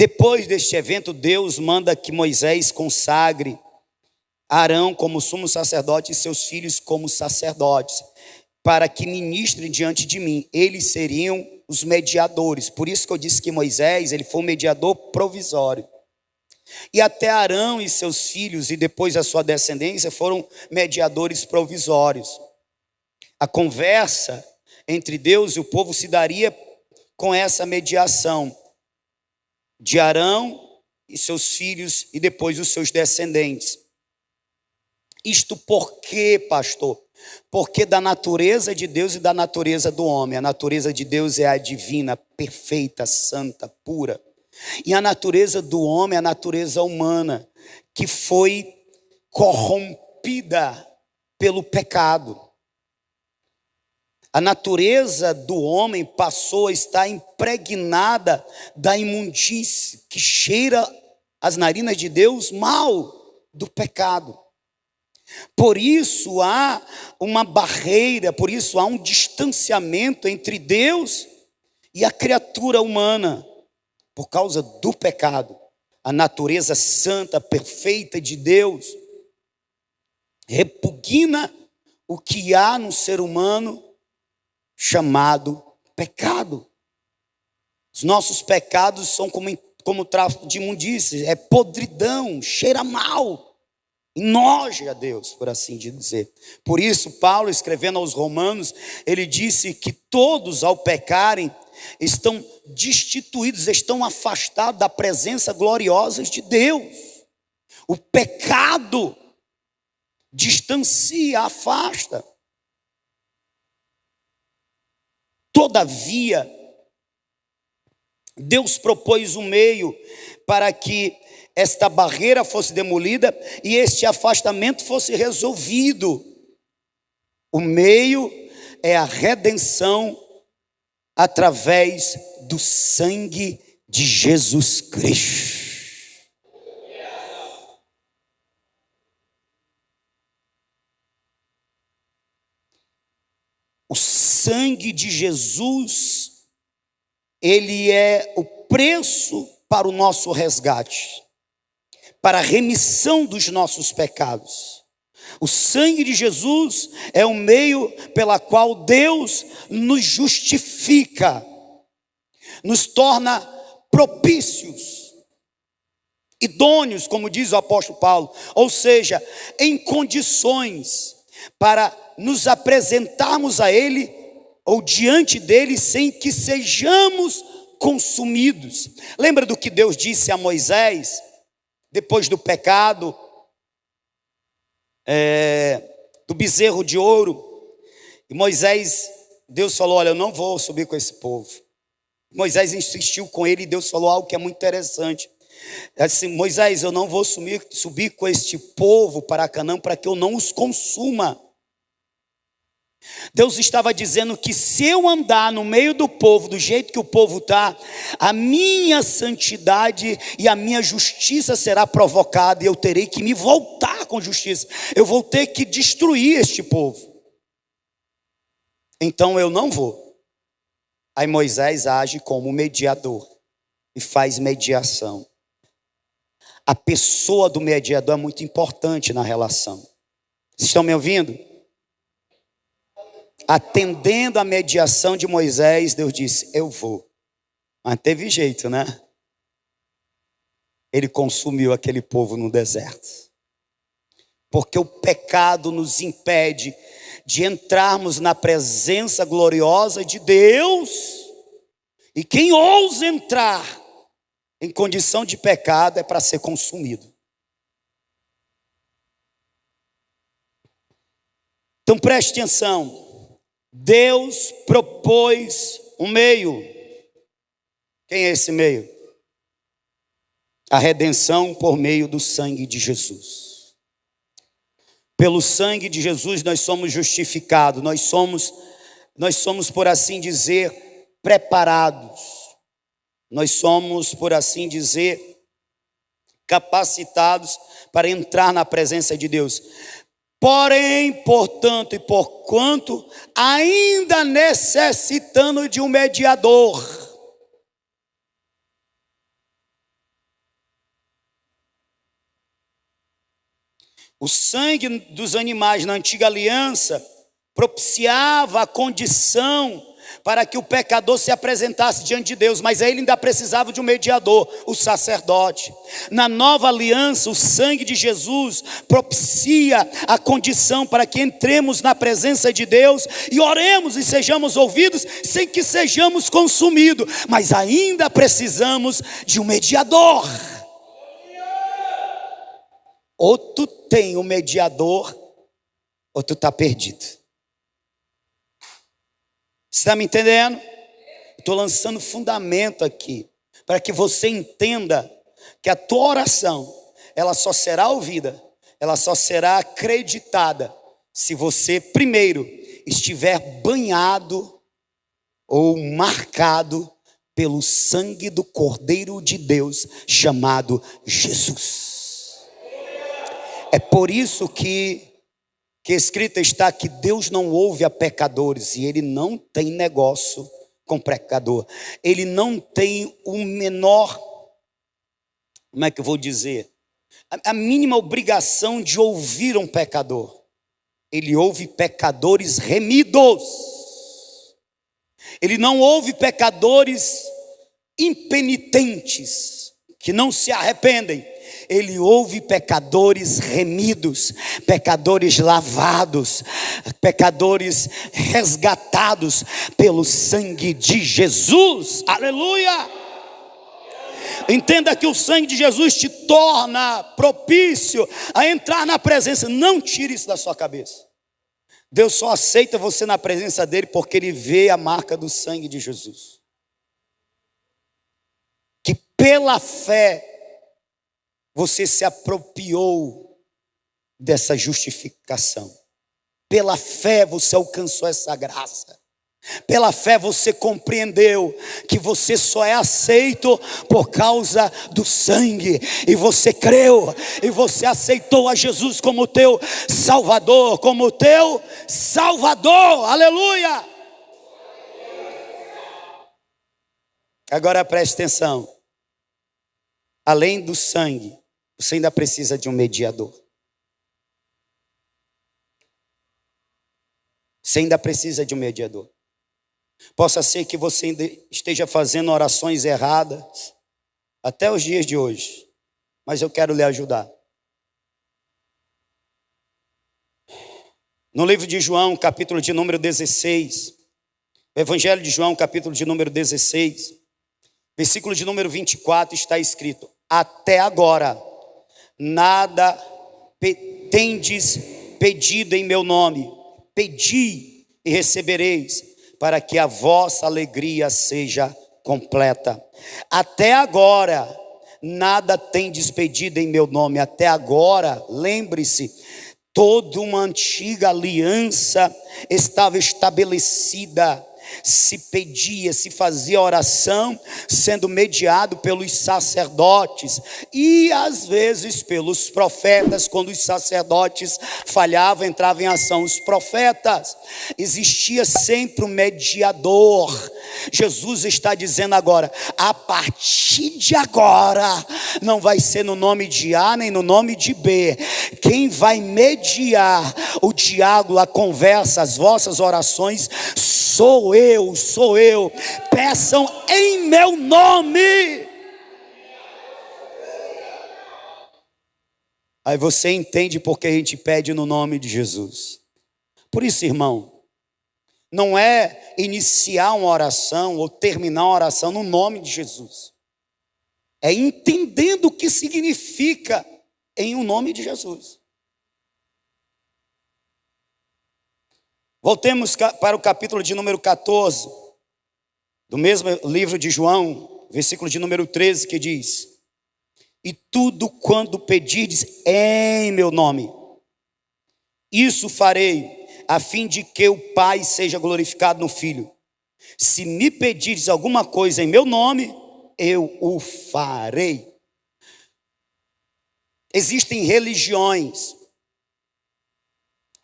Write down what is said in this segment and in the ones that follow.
Depois deste evento, Deus manda que Moisés consagre Arão como sumo sacerdote e seus filhos como sacerdotes, para que ministrem diante de mim. Eles seriam os mediadores. Por isso que eu disse que Moisés, ele foi um mediador provisório. E até Arão e seus filhos, e depois a sua descendência, foram mediadores provisórios. A conversa entre Deus e o povo se daria com essa mediação de Arão e seus filhos e depois os seus descendentes. Isto por quê, pastor? Porque da natureza de Deus e da natureza do homem. A natureza de Deus é a divina, perfeita, santa, pura. E a natureza do homem é a natureza humana, que foi corrompida pelo pecado. A natureza do homem passou a estar impregnada da imundície, que cheira as narinas de Deus mal do pecado. Por isso há uma barreira, por isso há um distanciamento entre Deus e a criatura humana, por causa do pecado. A natureza santa, perfeita de Deus repugna o que há no ser humano chamado pecado. Os nossos pecados são como tráfico de imundície, é podridão, cheira mal, noja a Deus, por assim dizer. Por isso, Paulo, escrevendo aos Romanos, ele disse que todos, ao pecarem, estão destituídos, estão afastados da presença gloriosa de Deus. O pecado distancia, afasta. Todavia, Deus propôs um meio para que esta barreira fosse demolida e este afastamento fosse resolvido. O meio é a redenção através do sangue de Jesus Cristo. O sangue de Jesus, ele é o preço para o nosso resgate, para a remissão dos nossos pecados. O sangue de Jesus é o meio pela qual Deus nos justifica, nos torna propícios, idôneos, como diz o apóstolo Paulo, ou seja, em condições para nos apresentarmos a Ele ou diante dele sem que sejamos consumidos. Lembra do que Deus disse a Moisés depois do pecado do bezerro de ouro? E Moisés, Deus falou: olha, eu não vou subir com esse povo. Moisés insistiu com ele e Deus falou algo que é muito interessante. Assim: Moisés, eu não vou subir com este povo para Canaã para que eu não os consuma. Deus estava dizendo que se eu andar no meio do povo, do jeito que o povo está, a minha santidade e a minha justiça será provocada, e eu terei que me voltar com justiça. Eu vou ter que destruir este povo. Então eu não vou. Aí Moisés age como mediador e faz mediação. A pessoa do mediador é muito importante na relação. Vocês estão me ouvindo? Atendendo a mediação de Moisés, Deus disse: eu vou. Mas teve jeito, né? Ele consumiu aquele povo no deserto. Porque o pecado nos impede de entrarmos na presença gloriosa de Deus. E quem ousa entrar em condição de pecado é para ser consumido. Então preste atenção. Deus propôs um meio. Quem é esse meio? A redenção por meio do sangue de Jesus. Pelo sangue de Jesus nós somos justificados, nós somos, por assim dizer, preparados. Nós somos, por assim dizer, capacitados para entrar na presença de Deus. Porém, portanto e porquanto, ainda necessitando de um mediador. O sangue dos animais na antiga aliança propiciava a condição para que o pecador se apresentasse diante de Deus, mas aí ele ainda precisava de um mediador, o sacerdote. Na nova aliança, o sangue de Jesus propicia a condição para que entremos na presença de Deus e oremos e sejamos ouvidos sem que sejamos consumidos, mas ainda precisamos de um mediador. Ou tu tem um mediador, ou tu está perdido. Você está me entendendo? Estou lançando fundamento aqui, para que você entenda que a tua oração, ela só será ouvida, ela só será acreditada, se você primeiro estiver banhado ou marcado pelo sangue do Cordeiro de Deus, chamado Jesus. É por isso que escrito está que Deus não ouve a pecadores, e Ele não tem negócio com pecador. Ele não tem o menor, como é que eu vou dizer? A mínima obrigação de ouvir um pecador. Ele ouve pecadores remidos. Ele não ouve pecadores impenitentes, que não se arrependem. Ele ouve pecadores remidos, pecadores lavados, pecadores resgatados pelo sangue de Jesus. Aleluia! Entenda que o sangue de Jesus te torna propício a entrar na presença. Não tire isso da sua cabeça. Deus só aceita você na presença dele porque ele vê a marca do sangue de Jesus. Que pela fé você se apropriou dessa justificação. Pela fé você alcançou essa graça. Pela fé você compreendeu que você só é aceito por causa do sangue. E você creu, e você aceitou a Jesus como teu Salvador, como teu Salvador. Aleluia! Agora preste atenção. Além do sangue, você ainda precisa de um mediador. Você ainda precisa de um mediador. Possa ser que você ainda esteja fazendo orações erradas até os dias de hoje, mas eu quero lhe ajudar. No livro de João, capítulo de número 16, o Evangelho de João, capítulo de número 16, versículo de número 24, está escrito: até agora nada tendes pedido em meu nome. Pedi e recebereis, para que a vossa alegria seja completa. Até agora nada tendes pedido em meu nome. Até agora, lembre-se, toda uma antiga aliança estava estabelecida. Se pedia, se fazia oração, sendo mediado pelos sacerdotes e às vezes pelos profetas. Quando os sacerdotes falhavam, entravam em ação os profetas. Existia sempre um mediador. Jesus está dizendo agora: a partir de agora, não vai ser no nome de A nem no nome de B. Quem vai mediar o diálogo, a conversa, as vossas orações, sou eu. Peçam em meu nome. Aí você entende porque a gente pede no nome de Jesus. Por isso, irmão, não é iniciar uma oração ou terminar uma oração no nome de Jesus. É entendendo o que significa em o nome de Jesus. Voltemos para o capítulo de número 14, do mesmo livro de João, versículo de número 13, que diz: e tudo quando pedirdes em meu nome, isso farei, a fim de que o Pai seja glorificado no Filho. Se me pedirdes alguma coisa em meu nome, eu o farei. Existem religiões,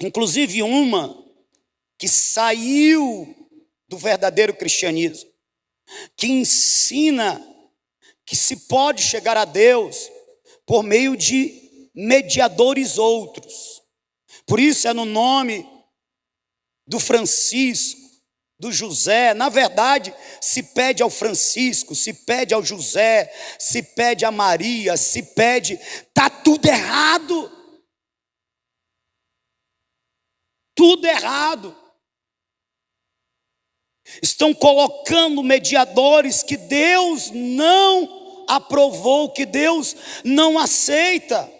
inclusive uma que saiu do verdadeiro cristianismo, que ensina que se pode chegar a Deus por meio de mediadores outros. Por isso é no nome do Francisco, do José. Na verdade, se pede ao Francisco, se pede ao José, se pede a Maria, se pede, está tudo errado. Tudo errado. Estão colocando mediadores que Deus não aprovou, que Deus não aceita.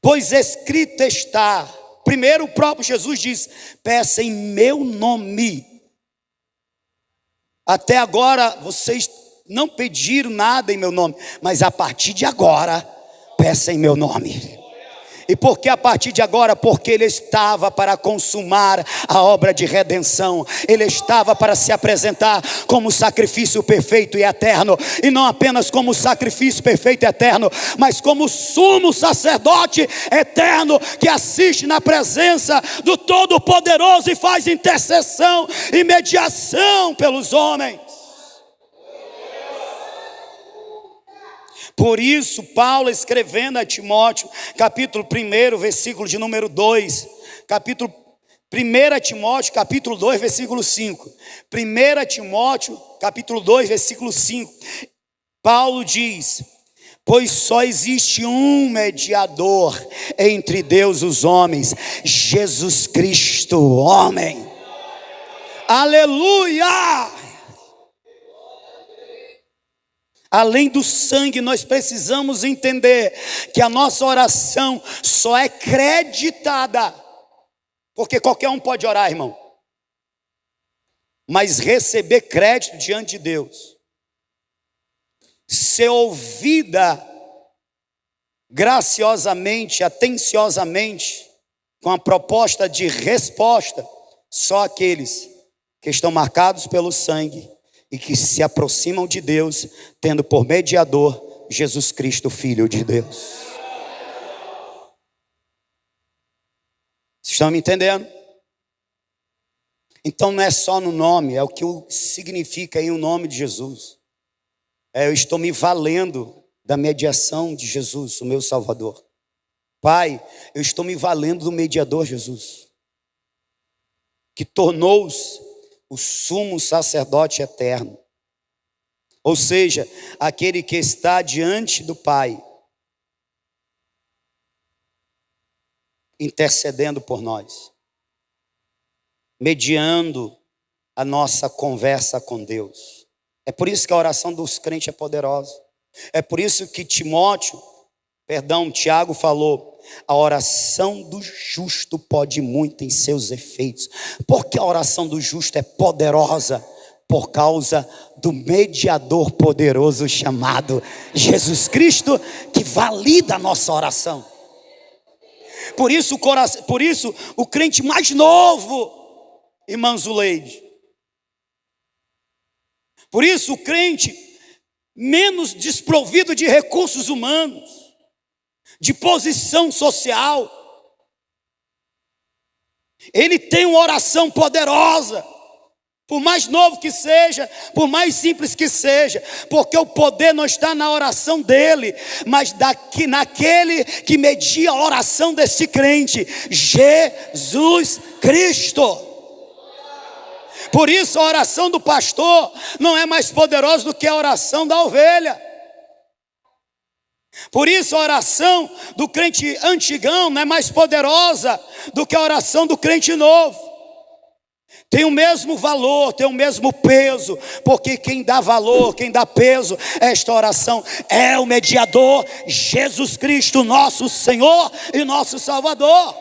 Pois escrito está, primeiro o próprio Jesus diz: peça em meu nome. Até agora vocês não pediram nada em meu nome, mas a partir de agora, peça em meu nome. E por que a partir de agora? Porque ele estava para consumar a obra de redenção. Ele estava para se apresentar como sacrifício perfeito e eterno. E não apenas como sacrifício perfeito e eterno, mas como sumo sacerdote eterno, que assiste na presença do Todo-Poderoso e faz intercessão e mediação pelos homens. Por isso, Paulo, escrevendo a Timóteo, capítulo 1, versículo de número 2, capítulo 1 Timóteo, capítulo 2, versículo 5. 1 Timóteo, capítulo 2, versículo 5. Paulo diz: pois só existe um mediador entre Deus e os homens, Jesus Cristo, homem. Aleluia! Além do sangue, nós precisamos entender que a nossa oração só é creditada, porque qualquer um pode orar, irmão, mas receber crédito diante de Deus, ser ouvida graciosamente, atenciosamente, com a proposta de resposta, só aqueles que estão marcados pelo sangue e que se aproximam de Deus, tendo por mediador Jesus Cristo, Filho de Deus. Vocês estão me entendendo? Então não é só no nome, é o que significa aí o nome de Jesus. Eu estou me valendo da mediação de Jesus, o meu Salvador. Pai, eu estou me valendo do mediador Jesus, que tornou-se o sumo sacerdote eterno, ou seja, aquele que está diante do Pai, intercedendo por nós, mediando a nossa conversa com Deus. É por isso que a oração dos crentes é poderosa. É por isso que Tiago falou: a oração do justo pode muito em seus efeitos. Porque a oração do justo é poderosa? Por causa do mediador poderoso chamado Jesus Cristo, que valida a nossa oração. Por isso o crente mais novo, irmã Zuleide, por isso o crente menos desprovido de recursos humanos, de posição social, ele tem uma oração poderosa, por mais novo que seja, por mais simples que seja, porque o poder não está na oração dele, mas naquele que media a oração desse crente, Jesus Cristo. Por isso a oração do pastor não é mais poderosa do que a oração da ovelha. Por isso a oração do crente antigão não é mais poderosa do que a oração do crente novo. Tem o mesmo valor, tem o mesmo peso, porque quem dá valor, quem dá peso a esta oração é o mediador, Jesus Cristo, nosso Senhor e nosso Salvador.